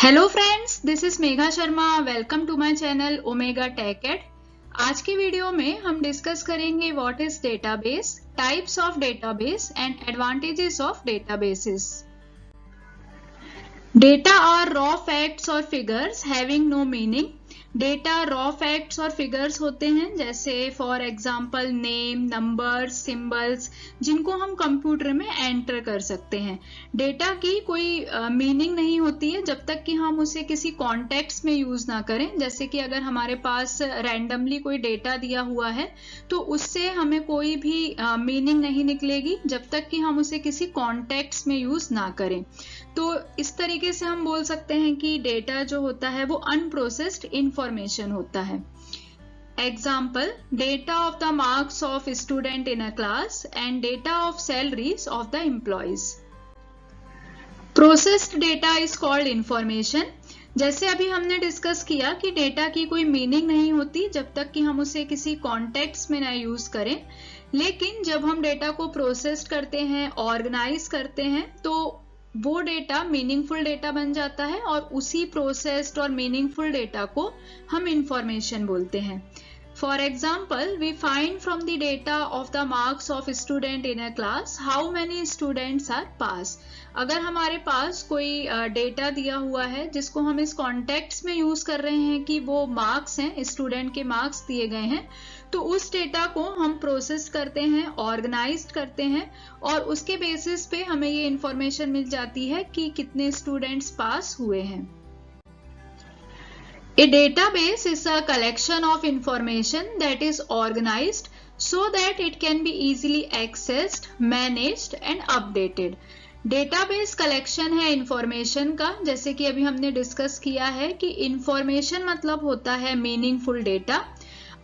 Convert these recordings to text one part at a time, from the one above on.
Hello friends, this is Megha Sharma. Welcome to my channel Omega Tech Ed. आज के video में हम डिस्कस करेंगे what is database, types of database and advantages of databases. Data are raw facts और figures having no meaning. Data raw facts और figures होते हैं, जैसे for example name, numbers, symbols, जिनको हम कंप्यूटर में एंटर कर सकते हैं। डेटा की कोई मीनिंग नहीं होती है जब तक कि हम उसे किसी कॉन्टेक्स्ट में यूज ना करें। जैसे कि अगर हमारे पास रैंडमली कोई डेटा दिया हुआ है तो उससे हमें कोई भी मीनिंग नहीं निकलेगी जब तक कि हम उसे किसी कॉन्टेक्स्ट में यूज ना करें। तो इस तरीके से हम बोल सकते हैं कि डेटा जो होता है वो अनप्रोसेस्ड इंफॉर्मेशन होता है। Example, data of the marks of student in a class and data of salaries of the employees. Processed data is called information. जैसे अभी हमने डिस्कस किया कि डेटा की कोई मीनिंग नहीं होती जब तक कि हम उसे किसी कॉन्टेक्स्ट में ना यूज करें, लेकिन जब हम डेटा को प्रोसेस करते हैं, ऑर्गेनाइज करते हैं, तो वो डेटा मीनिंगफुल डेटा बन जाता है और उसी प्रोसेस्ड और मीनिंगफुल डेटा को हम इंफॉर्मेशन बोलते हैं। For example, we find from the data of the marks of student in a class how many students are pass. अगर हमारे पास कोई डेटा दिया हुआ है जिसको हम इस कॉन्टेक्स्ट में यूज कर रहे हैं कि वो मार्क्स हैं, स्टूडेंट के मार्क्स दिए गए हैं, तो उस डेटा को हम प्रोसेस करते हैं, ऑर्गेनाइज करते हैं और उसके बेसिस पे हमें ये इंफॉर्मेशन मिल जाती है कि कितने स्टूडेंट्स पास हुए हैं। A database is a collection of information that is organized so that it can be easily accessed, managed and updated. Database collection है इंफॉर्मेशन का, जैसे कि अभी हमने डिस्कस किया है कि इंफॉर्मेशन मतलब होता है मीनिंगफुल डेटा।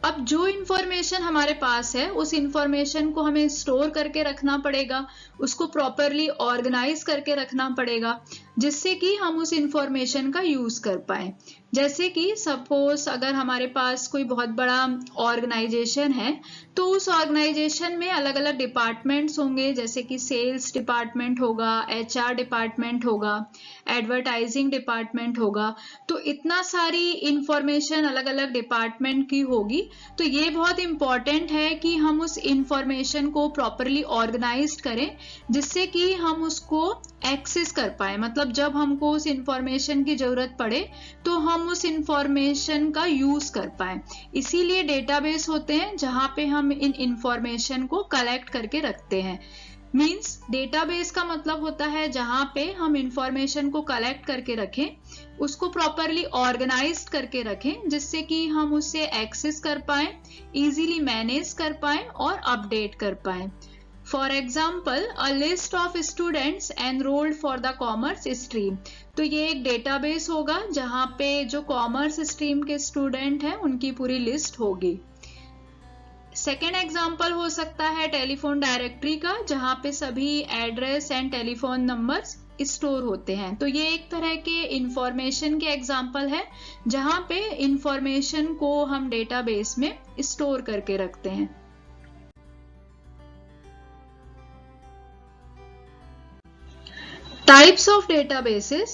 अब जो इंफॉर्मेशन हमारे पास है उस इंफॉर्मेशन को हमें स्टोर करके रखना पड़ेगा, उसको प्रॉपरली ऑर्गेनाइज करके रखना पड़ेगा जिससे कि हम उस इंफॉर्मेशन का यूज कर पाए। जैसे कि सपोज अगर हमारे पास कोई बहुत बड़ा ऑर्गेनाइजेशन है तो उस ऑर्गेनाइजेशन में अलग अलग डिपार्टमेंट्स होंगे, जैसे कि सेल्स डिपार्टमेंट होगा, एचआर डिपार्टमेंट होगा, एडवर्टाइजिंग डिपार्टमेंट होगा। तो इतना सारी इंफॉर्मेशन अलग अलग डिपार्टमेंट की होगी, तो ये बहुत इंपॉर्टेंट है कि हम उस इंफॉर्मेशन को प्रॉपरली ऑर्गेनाइज करें जिससे कि हम उसको एक्सेस कर पाए। मतलब जब हमको उस इंफॉर्मेशन की जरूरत पड़े तो हम उस इंफॉर्मेशन का यूज कर पाए। इसीलिए डेटाबेस होते हैं जहां पे हम इन इंफॉर्मेशन को कलेक्ट करके रखते हैं। मींस डेटाबेस का मतलब होता है जहां पे हम इंफॉर्मेशन को कलेक्ट करके रखें, उसको प्रॉपरली ऑर्गेनाइज करके रखें जिससे कि हम उसे एक्सेस कर पाए, इजीली मैनेज कर पाए और अपडेट कर पाए। For example, a list of students enrolled for the commerce stream. तो ये एक डेटाबेस होगा जहां पे जो कॉमर्स स्ट्रीम के स्टूडेंट हैं उनकी पूरी लिस्ट होगी। सेकेंड एग्जाम्पल हो सकता है टेलीफोन डायरेक्टरी का, जहां पे सभी address and telephone numbers store होते हैं। तो ये एक तरह के इंफॉर्मेशन के एग्जाम्पल है जहां पे इंफॉर्मेशन को हम डेटाबेस में स्टोर करके रखते हैं। Types of databases.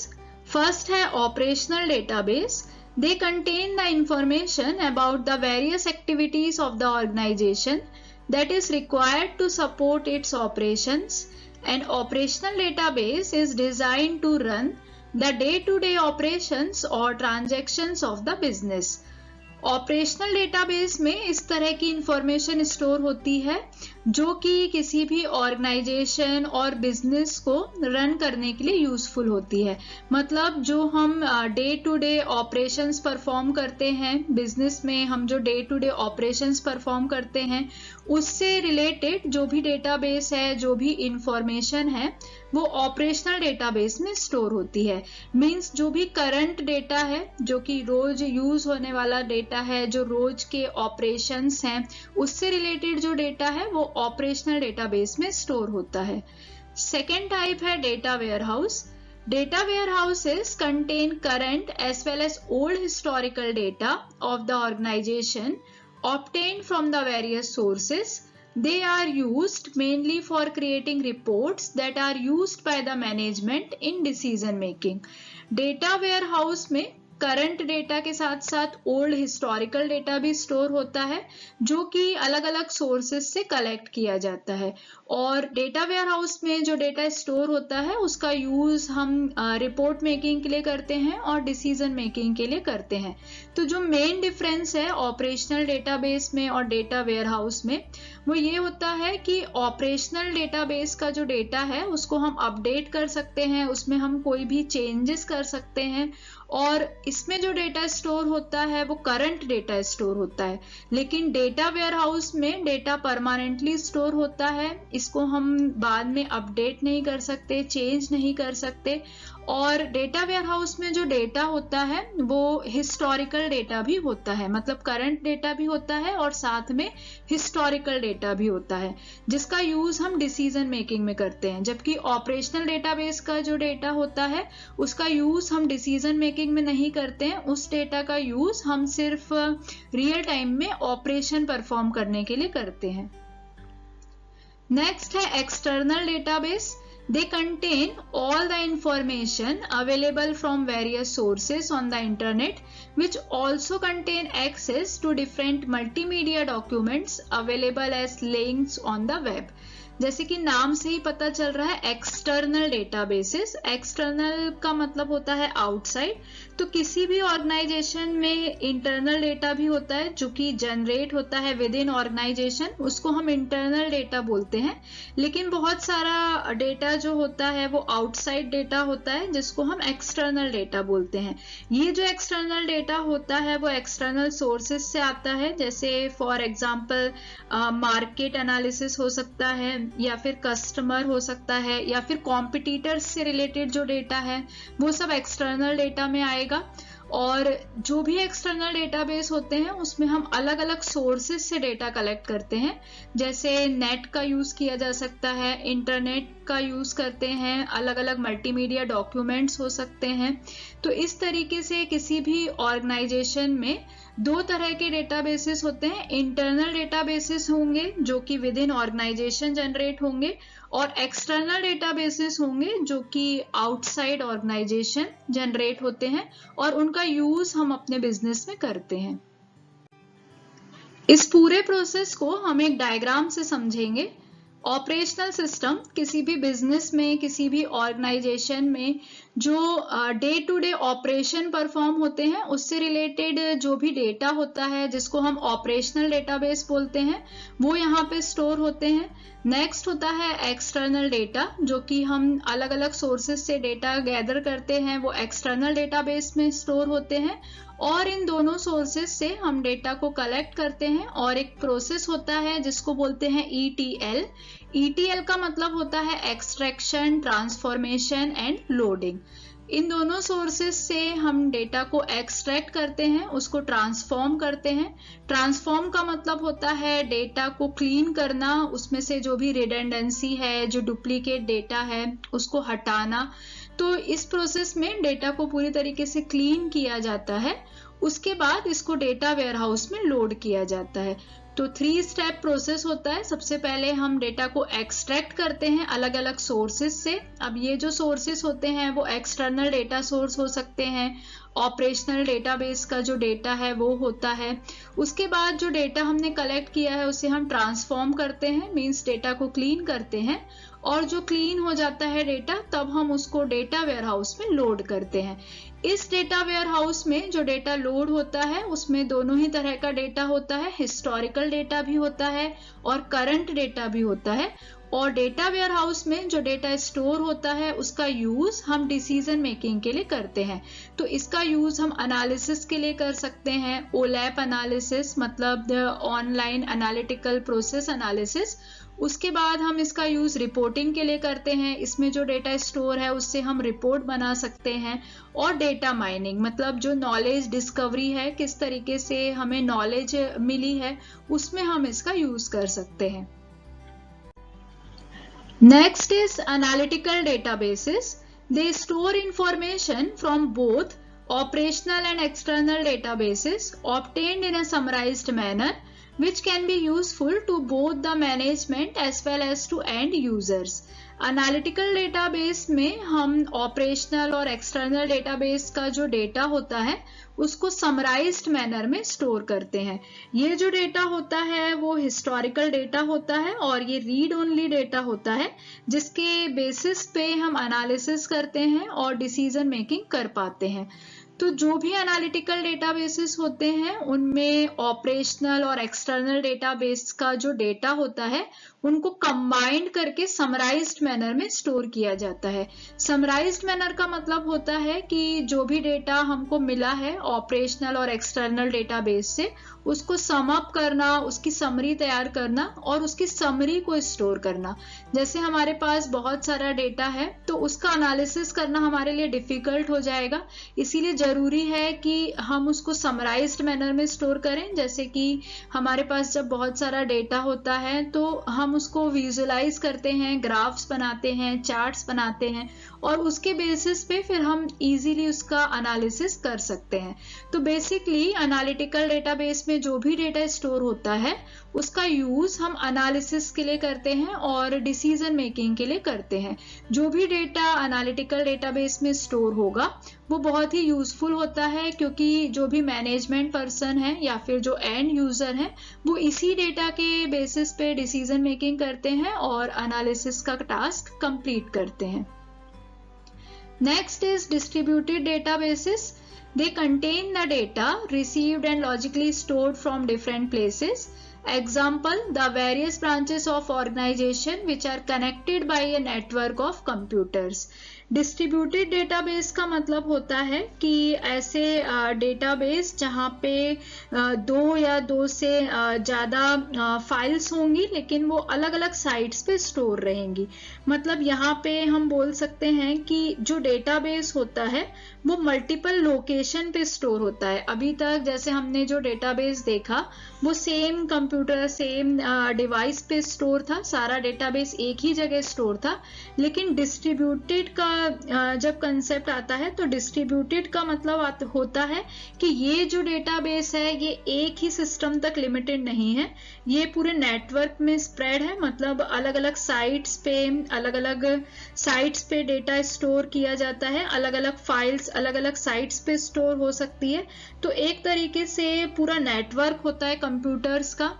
First है operational database. They contain the information about the various activities of the organization that is required to support its operations. An operational database is designed to run the day-to-day operations or transactions of the business. Operational database में इस तरह की information store होती है जो कि किसी भी ऑर्गेनाइजेशन और बिजनेस को रन करने के लिए यूजफुल होती है। मतलब जो हम day to day operations perform करते हैं बिजनेस में, हम जो day to day operations perform करते हैं उससे रिलेटेड जो भी डेटाबेस है, जो भी इंफॉर्मेशन है, वो ऑपरेशनल डेटाबेस में स्टोर होती है। मींस जो भी करंट डेटा है, जो कि रोज यूज होने वाला डेटा है, जो रोज के ऑपरेशंस हैं, उससे रिलेटेड जो डेटा है वो ऑपरेशनल डेटाबेस में स्टोर होता है। सेकेंड टाइप है data warehouse. Data warehouses contain current as well as old historical data of the organization obtained from the various sources. They are used mainly for creating reports that are used by the management in decision making. Data warehouse में current data के साथ साथ old historical data भी store होता है जो कि अलग अलग सोर्सेस से कलेक्ट किया जाता है। और डेटा वेयरहाउस में जो डेटा स्टोर होता है उसका यूज हम रिपोर्ट मेकिंग के लिए करते हैं और डिसीजन मेकिंग के लिए करते हैं। तो जो मेन डिफरेंस है ऑपरेशनल डेटाबेस में और डेटा वेयरहाउस में वो ये होता है कि ऑपरेशनल डेटाबेस का जो डेटा है उसको हम अपडेट कर सकते हैं, उसमें हम कोई भी चेंजेस कर सकते हैं, और इसमें जो डेटा स्टोर होता है वो करंट डेटा स्टोर होता है। लेकिन डेटा वेयरहाउस में डेटा परमानेंटली स्टोर होता है, इसको हम बाद में अपडेट नहीं कर सकते, चेंज नहीं कर सकते। और डेटा वेयरहाउस में जो डेटा होता है वो हिस्टोरिकल डेटा भी होता है, मतलब करंट डेटा भी होता है और साथ में हिस्टोरिकल डेटा भी होता है जिसका यूज हम डिसीजन मेकिंग में करते हैं। जबकि ऑपरेशनल डेटाबेस का जो डेटा होता है उसका यूज हम डिसीजन मेकिंग में नहीं करते हैं, उस डेटा का यूज हम सिर्फ रियल टाइम में ऑपरेशन परफॉर्म करने के लिए करते हैं। नेक्स्ट है external database. They contain all the information available from various sources on the internet, which also contain access to different multimedia documents available as links on the web. जैसे कि नाम से ही पता चल रहा है एक्सटर्नल डेटाबेसेस, एक्सटर्नल का मतलब होता है आउटसाइड। तो किसी भी ऑर्गेनाइजेशन में इंटरनल डेटा भी होता है जो कि जनरेट होता है विद इन ऑर्गेनाइजेशन, उसको हम इंटरनल डेटा बोलते हैं। लेकिन बहुत सारा डेटा जो होता है वो आउटसाइड डेटा होता है जिसको हम एक्सटर्नल डेटा बोलते हैं। ये जो एक्सटर्नल डेटा होता है वो एक्सटर्नल सोर्सेज से आता है, जैसे फॉर एग्जांपल मार्केट एनालिसिस हो सकता है, या फिर कस्टमर हो सकता है, या फिर कॉम्पिटिटर्स से रिलेटेड जो डेटा है वो सब एक्सटर्नल डेटा में आएगा। और जो भी एक्सटर्नल डेटाबेस होते हैं उसमें हम अलग अलग सोर्सेज से डेटा कलेक्ट करते हैं, जैसे नेट का यूज किया जा सकता है, इंटरनेट का यूज करते हैं, अलग अलग मल्टीमीडिया डॉक्यूमेंट्स हो सकते हैं। तो इस तरीके से किसी भी ऑर्गेनाइजेशन में दो तरह के डेटाबेसेस होते हैं। इंटरनल डेटाबेसेस होंगे जो कि विद इन ऑर्गेनाइजेशन जनरेट होंगे, और एक्सटर्नल डेटाबेसेस होंगे जो कि आउटसाइड ऑर्गेनाइजेशन जनरेट होते हैं और उनका यूज हम अपने बिजनेस में करते हैं। इस पूरे प्रोसेस को हम एक डायग्राम से समझेंगे। ऑपरेशनल सिस्टम किसी भी बिजनेस में, किसी भी ऑर्गेनाइजेशन में जो day to day operation perform होते हैं उससे रिलेटेड जो भी डेटा होता है जिसको हम ऑपरेशनल डेटाबेस बोलते हैं वो यहाँ पे स्टोर होते हैं। नेक्स्ट होता है एक्सटर्नल डेटा, जो कि हम अलग अलग सोर्सेज से डेटा गैदर करते हैं, वो एक्सटर्नल डेटाबेस में स्टोर होते हैं। और इन दोनों सोर्सेज से हम डेटा को कलेक्ट करते हैं और एक प्रोसेस होता है जिसको बोलते हैं ETL। ETL का मतलब होता है एक्सट्रैक्शन, ट्रांसफॉर्मेशन एंड लोडिंग। इन दोनों सोर्सेज से हम डेटा को एक्सट्रैक्ट करते हैं, उसको ट्रांसफॉर्म करते हैं। ट्रांसफॉर्म का मतलब होता है डेटा को क्लीन करना, उसमें से जो भी रिडंडेंसी है, जो डुप्लीकेट डेटा है उसको हटाना। तो इस प्रोसेस में डेटा को पूरी तरीके से क्लीन किया जाता है, उसके बाद इसको डेटा वेयरहाउस में लोड किया जाता है। तो 3 स्टेप प्रोसेस होता है। सबसे पहले हम डेटा को एक्सट्रैक्ट करते हैं अलग अलग सोर्सेज से। अब ये जो सोर्सेज होते हैं वो एक्सटर्नल डेटा सोर्स हो सकते हैं, ऑपरेशनल डेटाबेस का जो डेटा है वो होता है। उसके बाद जो डेटा हमने कलेक्ट किया है उसे हम ट्रांसफॉर्म करते हैं, मींस डेटा को क्लीन करते हैं, और जो क्लीन हो जाता है डेटा तब हम उसको डेटा वेयरहाउस में लोड करते हैं। इस डेटा वेयरहाउस में जो डेटा लोड होता है उसमें दोनों ही तरह का डेटा होता है, हिस्टोरिकल डेटा भी होता है और करंट डेटा भी होता है। और डेटा वेयरहाउस में जो डेटा स्टोर होता है उसका यूज हम डिसीजन मेकिंग के लिए करते हैं। तो इसका यूज हम एनालिसिस के लिए कर सकते हैं, OLAP एनालिसिस मतलब ऑनलाइन एनालिटिकल प्रोसेस एनालिसिस। उसके बाद हम इसका यूज रिपोर्टिंग के लिए करते हैं, इसमें जो डेटा स्टोर है उससे हम रिपोर्ट बना सकते हैं। और डेटा माइनिंग मतलब जो नॉलेज डिस्कवरी है, किस तरीके से हमें नॉलेज मिली है, उसमें हम इसका यूज कर सकते हैं। Next is analytical databases. They store information from both operational and external databases obtained in a summarized manner. which can be useful to both the management as well as to end users. Analytical database में हम operational और external database का जो data होता है उसको summarised manner में store करते हैं। ये जो डेटा होता है वो हिस्टोरिकल डेटा होता है और ये रीड ओनली डेटा होता है, जिसके बेसिस पे हम एनालिसिस करते हैं और डिसीजन मेकिंग कर पाते हैं। तो जो भी एनालिटिकल डेटाबेसेस होते हैं उनमें ऑपरेशनल और एक्सटर्नल डेटाबेस का जो डेटा होता है उनको कंबाइंड करके समराइज्ड मैनर में स्टोर किया जाता है। समराइज्ड मैनर का मतलब होता है कि जो भी डेटा हमको मिला है ऑपरेशनल और एक्सटर्नल डेटाबेस से उसको सम अप करना, उसकी समरी तैयार करना और उसकी समरी को स्टोर करना। जैसे हमारे पास बहुत सारा डेटा है तो उसका एनालिसिस करना हमारे लिए डिफिकल्ट हो जाएगा, इसीलिए जरूरी है कि हम उसको समराइज्ड मैनर में स्टोर करें। जैसे कि हमारे पास जब बहुत सारा डेटा होता है तो हम उसको विजुअलाइज करते हैं, ग्राफ्स बनाते हैं, चार्ट्स बनाते हैं और उसके बेसिस पे फिर हम इजीली उसका एनालिसिस कर सकते हैं। तो बेसिकली एनालिटिकल डेटाबेस में जो भी डेटा स्टोर होता है उसका यूज हम एनालिसिस के लिए करते हैं और डिसीजन मेकिंग के लिए करते हैं। जो भी डेटा एनालिटिकल डेटाबेस में स्टोर होगा वो बहुत ही यूजफुल होता है, क्योंकि जो भी मैनेजमेंट पर्सन है या फिर जो एंड यूजर है वो इसी डेटा के बेसिस पे डिसीजन मेकिंग करते हैं और एनालिसिस का टास्क कंप्लीट करते हैं। Next is distributed databases. They contain the data received and logically stored from different places. Example, the various branches of organization which are connected by a network of computers. Distributed database का मतलब होता है कि ऐसे database जहाँ पे दो या दो से ज़्यादा फाइल्स होंगी लेकिन वो अलग अलग साइट्स पे स्टोर रहेंगी। मतलब यहाँ पे हम बोल सकते हैं कि जो डेटाबेस होता है वो मल्टीपल लोकेशन पे स्टोर होता है। अभी तक जैसे हमने जो डेटाबेस देखा वो सेम कंप्यूटर सेम डिवाइस पे स्टोर था, सारा डेटाबेस एक ही जगह स्टोर था। लेकिन डिस्ट्रीब्यूटेड का जब कंसेप्ट आता है तो डिस्ट्रीब्यूटेड का मतलब होता है कि ये जो डेटाबेस है ये एक ही सिस्टम तक लिमिटेड नहीं है, ये पूरे नेटवर्क में स्प्रेड है। मतलब अलग अलग साइट्स पे डेटा स्टोर किया जाता है, अलग अलग फाइल्स अलग अलग साइट्स पे स्टोर हो सकती है। तो एक तरीके से पूरा नेटवर्क होता है कंप्यूटर्स का,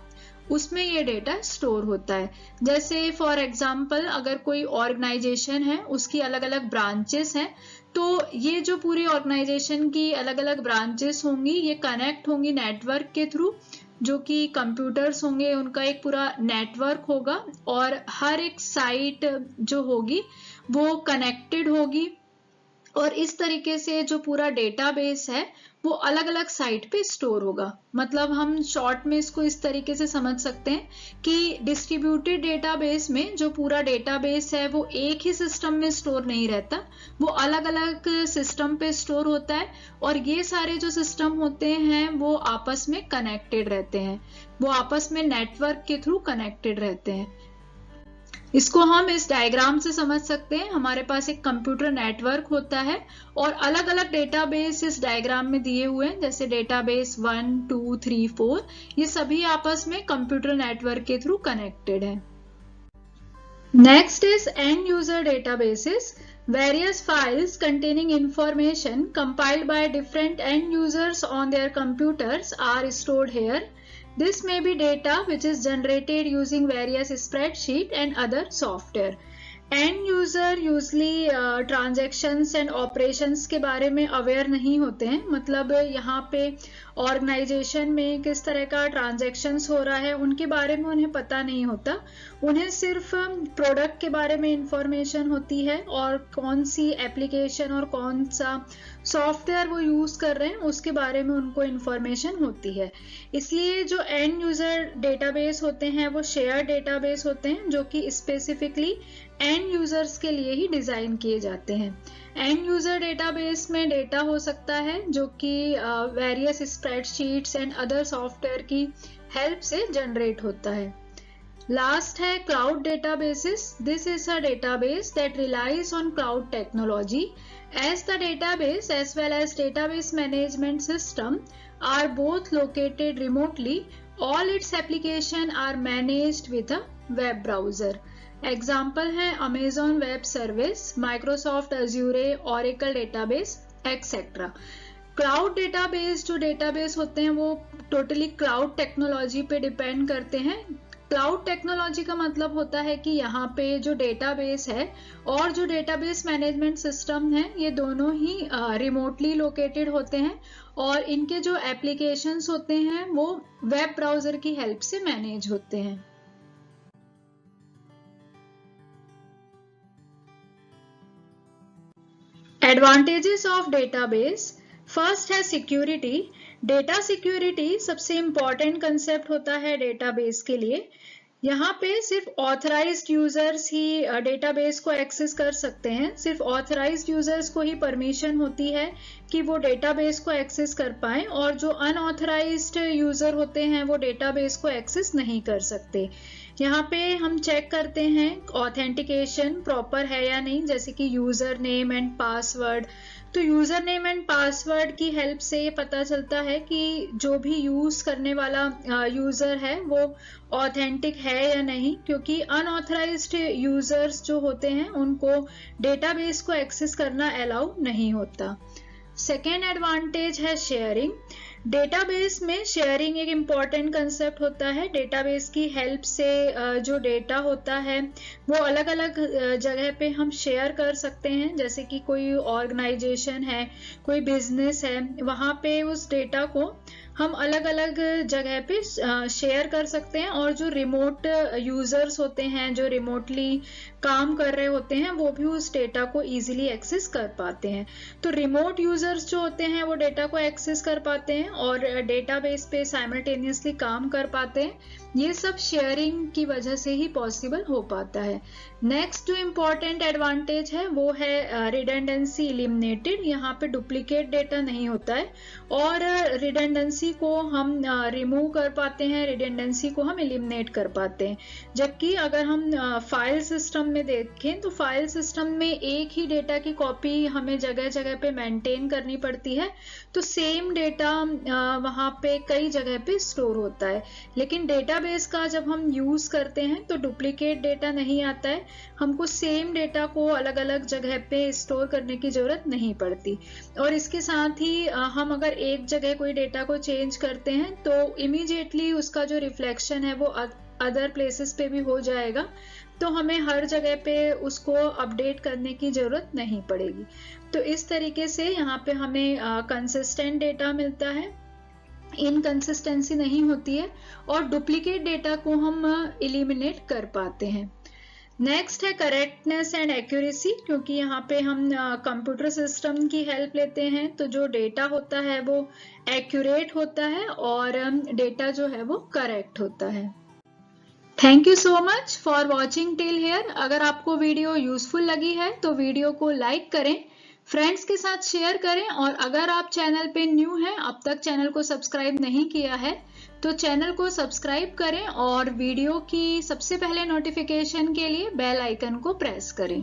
उसमें ये डेटा स्टोर होता है। जैसे फॉर एग्जांपल अगर कोई ऑर्गेनाइजेशन है उसकी अलग अलग ब्रांचेस हैं, तो ये जो पूरी ऑर्गेनाइजेशन की अलग अलग ब्रांचेस होंगी ये कनेक्ट होंगी नेटवर्क के थ्रू, जो कि कंप्यूटर्स होंगे उनका एक पूरा नेटवर्क होगा और हर एक साइट जो होगी वो कनेक्टेड होगी और इस तरीके से जो पूरा डेटाबेस है वो अलग अलग साइट पे स्टोर होगा। मतलब हम शॉर्ट में इसको इस तरीके से समझ सकते हैं कि डिस्ट्रीब्यूटेड डेटाबेस में जो पूरा डेटाबेस है वो एक ही सिस्टम में स्टोर नहीं रहता, वो अलग अलग सिस्टम पे स्टोर होता है और ये सारे जो सिस्टम होते हैं वो आपस में कनेक्टेड रहते हैं, वो आपस में नेटवर्क के थ्रू कनेक्टेड रहते हैं। इसको हम इस डायग्राम से समझ सकते हैं। हमारे पास एक कंप्यूटर नेटवर्क होता है और अलग अलग डेटाबेस इस डायग्राम में दिए हुए हैं, जैसे डेटाबेस 1, 2, 3, 4, ये सभी आपस में कंप्यूटर नेटवर्क के थ्रू कनेक्टेड है। Next is and user databases. Various files containing information compiled by different end users on their computers are stored here. This may be data which is generated using various spreadsheet and other software. And user usually transactions and operations के बारे में aware नहीं होते हैं। मतलब यहाँ पे organisation में किस तरह का ट्रांजैक्शंस हो रहा है उनके बारे में उन्हें पता नहीं होता, उन्हें सिर्फ प्रोडक्ट के बारे में इंफॉर्मेशन होती है और कौन सी एप्लीकेशन और कौन सा सॉफ्टवेयर वो यूज कर रहे हैं उसके बारे में उनको इंफॉर्मेशन होती है। इसलिए जो एंड यूजर डेटाबेस होते हैं वो शेयर डेटाबेस होते हैं जो कि स्पेसिफिकली एंड यूजर्स के लिए ही डिजाइन किए जाते हैं। एंड यूजर डेटाबेस में डेटा हो सकता है जो कि various spreadsheets and other software की हेल्प से जनरेट होता है। लास्ट है cloud databases. This is a database that relies on cloud technology as the database as well as database management system are both located remotely All its application are managed with a web browser. Example है Amazon Web Service, Microsoft Azure, Oracle Database, etc. Cloud database जो database होते हैं वो totally cloud technology पे depend करते हैं। Cloud technology का मतलब होता है कि यहाँ पे जो डेटाबेस है और जो डेटाबेस मैनेजमेंट सिस्टम है ये दोनों ही रिमोटली लोकेटेड होते हैं और इनके जो एप्लीकेशंस होते हैं वो वेब ब्राउजर की हेल्प से मैनेज होते हैं। एडवांटेजेस ऑफ डेटाबेस, फर्स्ट है सिक्योरिटी। डेटा सिक्योरिटी सबसे इंपॉर्टेंट कंसेप्ट होता है डेटाबेस के लिए। यहाँ पे सिर्फ ऑथराइज्ड यूजर्स ही डेटाबेस को एक्सेस कर सकते हैं, सिर्फ ऑथराइज्ड यूजर्स को ही परमिशन होती है कि वो डेटाबेस को एक्सेस कर पाएं और जो अनऑथराइज्ड यूजर होते हैं वो डेटाबेस को एक्सेस नहीं कर सकते। यहाँ पे हम चेक करते हैं ऑथेंटिकेशन प्रॉपर है या नहीं, जैसे कि यूजर नेम एंड पासवर्ड। तो यूजर नेम एंड पासवर्ड की हेल्प से ये पता चलता है कि जो भी यूज करने वाला यूजर है वो ऑथेंटिक है या नहीं, क्योंकि अनऑथराइज्ड यूजर्स जो होते हैं उनको डेटाबेस को एक्सेस करना अलाउ नहीं होता। सेकेंड एडवांटेज है शेयरिंग। डेटाबेस में शेयरिंग एक इम्पॉर्टेंट कंसेप्ट होता है। डेटाबेस की हेल्प से जो डेटा होता है वो अलग अलग जगह पे हम शेयर कर सकते हैं, जैसे कि कोई ऑर्गेनाइजेशन है, कोई बिजनेस है, वहाँ पे उस डेटा को हम अलग अलग जगह पे शेयर कर सकते हैं और जो रिमोट यूजर्स होते हैं जो रिमोटली काम कर रहे होते हैं वो भी उस डेटा को इजीली एक्सेस कर पाते हैं। तो रिमोट यूजर्स जो होते हैं वो डेटा को एक्सेस कर पाते हैं और डेटाबेस पे साइमल्टेनियसली काम कर पाते हैं। ये सब शेयरिंग की वजह से ही पॉसिबल हो पाता है। नेक्स्ट जो इम्पोर्टेंट एडवांटेज है वो है रिडंडेंसी इलिमिनेटेड। यहाँ पे डुप्लीकेट डेटा नहीं होता है और रिडंडेंसी को हम रिमूव कर पाते हैं, रिडंडेंसी को हम इलिमिनेट कर पाते हैं। जबकि अगर हम फाइल सिस्टम में देखें तो फाइल सिस्टम में एक ही डेटा की कॉपी हमें जगह जगह पे मेंटेन करनी पड़ती है, तो सेम डेटा वहाँ पे कई जगह पे स्टोर होता है। लेकिन डेटाबेस का जब हम यूज करते हैं तो डुप्लीकेट डेटा नहीं आता है, हमको सेम डेटा को अलग अलग जगह पे स्टोर करने की जरूरत नहीं पड़ती। और इसके साथ ही हम अगर एक जगह कोई डेटा को चेंज करते हैं तो इमीडिएटली उसका जो रिफ्लेक्शन है वो अदर प्लेसेस पे भी हो जाएगा, तो हमें हर जगह पे उसको अपडेट करने की जरूरत नहीं पड़ेगी। तो इस तरीके से यहाँ पे हमें कंसिस्टेंट डेटा मिलता है, इनकंसिस्टेंसी नहीं होती है और डुप्लीकेट डेटा को हम एलिमिनेट कर पाते हैं। नेक्स्ट है करेक्टनेस एंड एक्यूरेसी, क्योंकि यहाँ पे हम कंप्यूटर सिस्टम की हेल्प लेते हैं तो जो डेटा होता है वो एक्यूरेट होता है और डेटा जो है वो करेक्ट होता है। Thank you so much for watching till here. अगर आपको वीडियो यूजफुल लगी है तो वीडियो को लाइक करें, फ्रेंड्स के साथ शेयर करें और अगर आप चैनल पे न्यू हैं, अब तक चैनल को सब्सक्राइब नहीं किया है तो चैनल को सब्सक्राइब करें और वीडियो की सबसे पहले नोटिफिकेशन के लिए बेल आइकन को प्रेस करें।